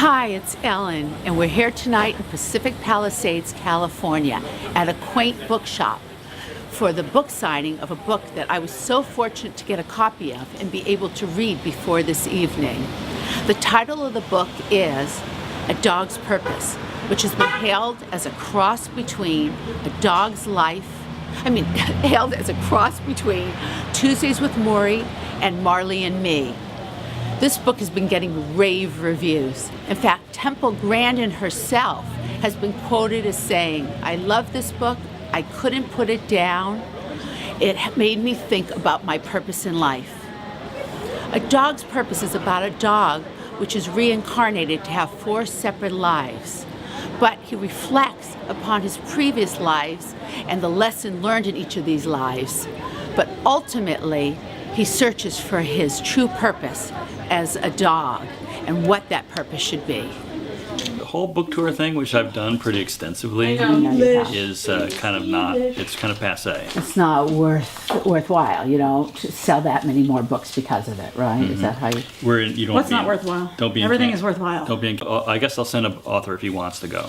Hi, it's Ellen, and we're here tonight in Pacific Palisades, California, at a quaint bookshop for the book signing of a book that I was so fortunate to get a copy of and be able to read before this evening. The title of the book is A Dog's Purpose, which has been hailed as a cross between a dog's life, hailed as a cross between Tuesdays with Maury and Marley and Me. This book has been getting rave reviews. In fact, Temple Grandin herself has been quoted as saying, "I love this book. I couldn't put it down. It made me think about my purpose in life." A Dog's Purpose is about a dog which is reincarnated to have 4 separate lives. But he reflects upon his previous lives and the lesson learned in each of these lives. But ultimately, he searches for his true purpose as a dog and what that purpose should be. The whole book tour thing, which I've done pretty extensively, is kind of passe. It's not worthwhile, to sell that many more books because of it, right? Mm-hmm. Is that how you... What's not worthwhile? Everything is worthwhile. Don't be. I guess I'll send an author if he wants to go.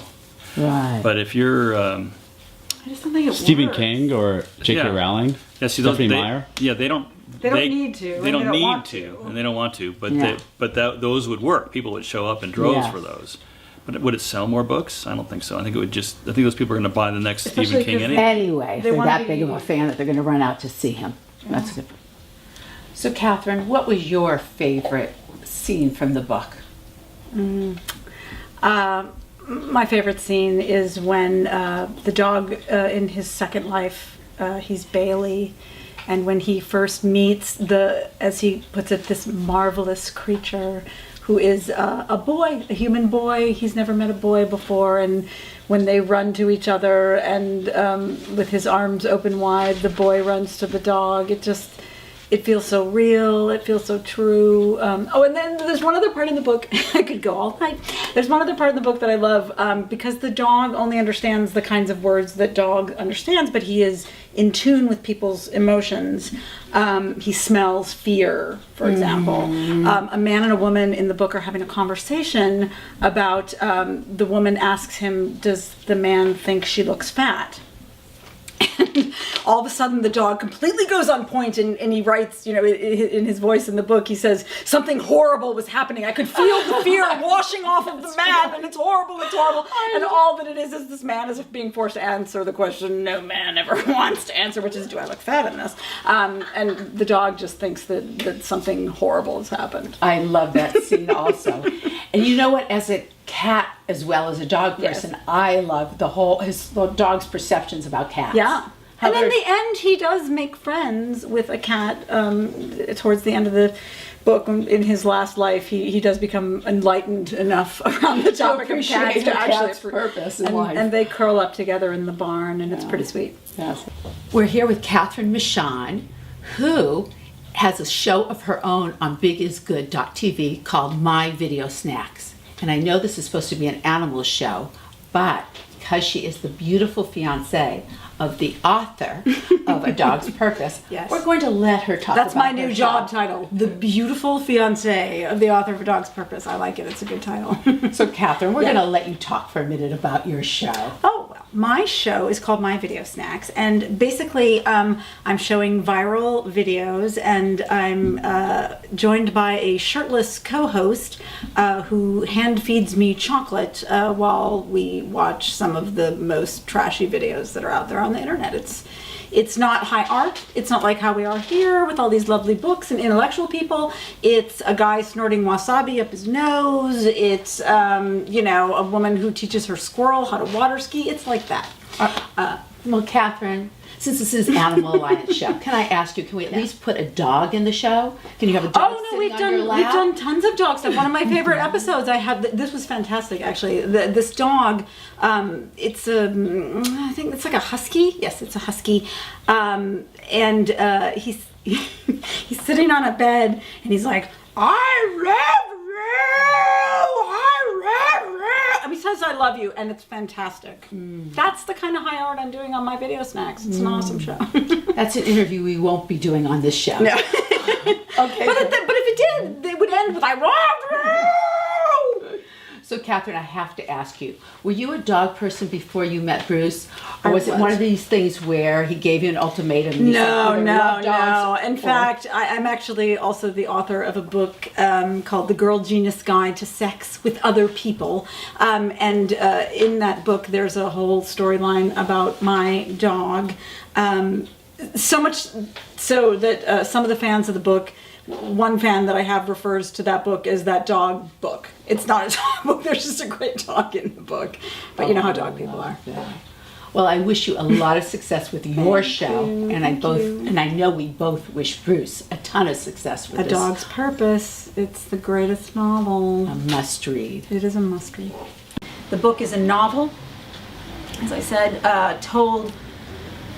Right. But if you're I just don't think it Stephen works. King or J.K. Rowling, Stephanie Meyer. Yeah, they don't need to. They don't need to, and they don't want to. But those would work. People would show up in droves for those. But would it sell more books? I don't think so. I think those people are going to buy the next Stephen King anyway. Anyway, if they're that big of a fan that they're going to run out to see him. That's good. So, Catherine, what was your favorite scene from the book? My favorite scene is when the dog in his second life, he's Bailey, and when he first meets as he puts it, this marvelous creature who is a boy, a human boy. He's never met a boy before, and when they run to each other and with his arms open wide, the boy runs to the dog. It feels so real. It feels so true. And then there's one other part in the book. I could go all night. There's one other part in the book that I love because the dog only understands the kinds of words that dog understands, but he is in tune with people's emotions. He smells fear, for example. A man and a woman in the book are having a conversation about the woman asks him, "Does the man think she looks fat?" All of a sudden the dog completely goes on point and he writes, in his voice in the book, he says, "Something horrible was happening. I could feel the fear washing off of the man, and it's horrible, it's horrible." And all that it is this man is being forced to answer the question no man ever wants to answer, which is, do I look fat in this? And the dog just thinks that something horrible has happened. I love that scene also. And you know what, as a cat as well as a dog person, I love the dog's perceptions about cats. Yeah. And in the end, he does make friends with a cat. Towards the end of the book, in his last life, he does become enlightened enough around the topic of cats to actually purpose in life. And they curl up together in the barn, and it's pretty sweet. Yes. We're here with Catherine Michon, who has a show of her own on bigisgood.tv called My Video Snacks. And I know this is supposed to be an animal show, but because she is the beautiful fiancée of the author of A Dog's Purpose, we're going to let her talk That's about my new job title, the beautiful fiancée of the author of A Dog's Purpose. I like it. It's a good title. So, Catherine, we're going to let you talk for a minute about your show. Oh, well, my show is called My Video Snacks, and basically I'm showing viral videos, and I'm joined by a shirtless co-host who hand feeds me chocolate while we watch some of the most trashy videos that are out there on the internet. It's not high art. It's not like how we are here with all these lovely books and intellectual people. It's a guy snorting wasabi up his nose. It's a woman who teaches her squirrel how to water ski. It's like that. Well, Catherine, since this is Animal Alliance show, can I ask you, can we at least put a dog in the show? Can you have a dog sitting on your lap? We've done tons of dog stuff. One of my favorite episodes I had, this was fantastic actually. This dog, it's I think it's like a husky. Yes, it's a husky. And he's he's sitting on a bed and he's like, "I love you. He says I love you, and it's fantastic. That's the kind of high art I'm doing on My Video Snacks. It's an awesome show. That's an interview we won't be doing on this show. No. Okay. But if it did, it would end with I love you. So, Catherine, I have to ask you, were you a dog person before you met Bruce? Or I was it one was. of these things where he gave you an ultimatum? And you said, No, "Either no, love no. dogs In or-" fact, I'm actually also the author of a book called The Girl Genius Guide to Sex with Other People. And in that book, there's a whole storyline about my dog. So much so that some of the fans of the book, one fan that I have refers to that book as that dog book. It's not a dog book, there's just a great dog in the book. But you know how dog people are. Well, I wish you a lot of success with your show, and I know we both wish Bruce a ton of success with A this. Dog's Purpose. It's the greatest novel. A must read. It is a must read. The book is a novel, as I said, told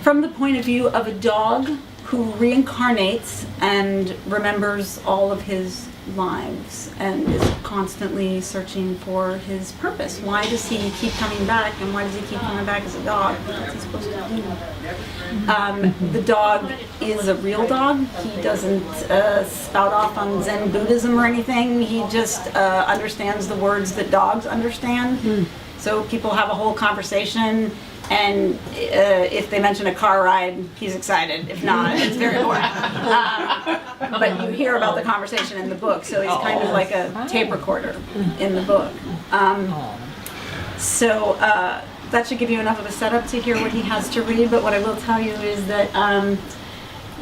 from the point of view of a dog who reincarnates and remembers all of his lives and is constantly searching for his purpose. Why does he keep coming back, and why does he keep coming back as a dog? What's he supposed to do? The dog is a real dog. He doesn't spout off on Zen Buddhism or anything. He just understands the words that dogs understand. So people have a whole conversation, and if they mention a car ride, he's excited. If not, it's very boring. But you hear about the conversation in the book, so he's kind of like a tape recorder in the book. So that should give you enough of a setup to hear what he has to read, but what I will tell you is that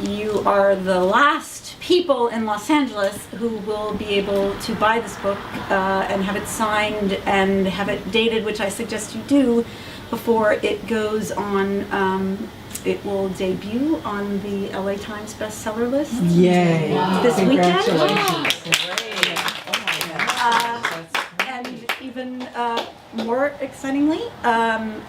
you are the last people in Los Angeles who will be able to buy this book and have it signed and have it dated, which I suggest you do before it goes on. It will debut on the LA Times bestseller list. Yay. This weekend. Congratulations. And even more excitingly,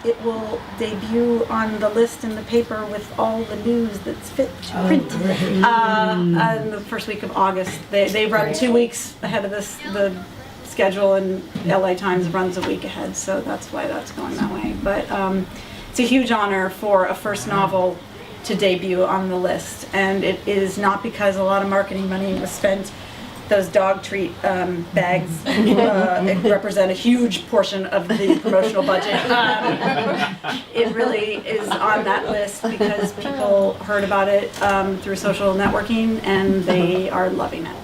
it will debut on the list in the paper with all the news that's fit to print in the first week of August. They run 2 weeks ahead of the schedule, and LA Times runs a week ahead, so that's why that's going that way. But it's a huge honor for a first novel to debut on the list, and it is not because a lot of marketing money was spent. Those dog treat bags represent a huge portion of the promotional budget. It really is on that list because people heard about it through social networking, and they are loving it.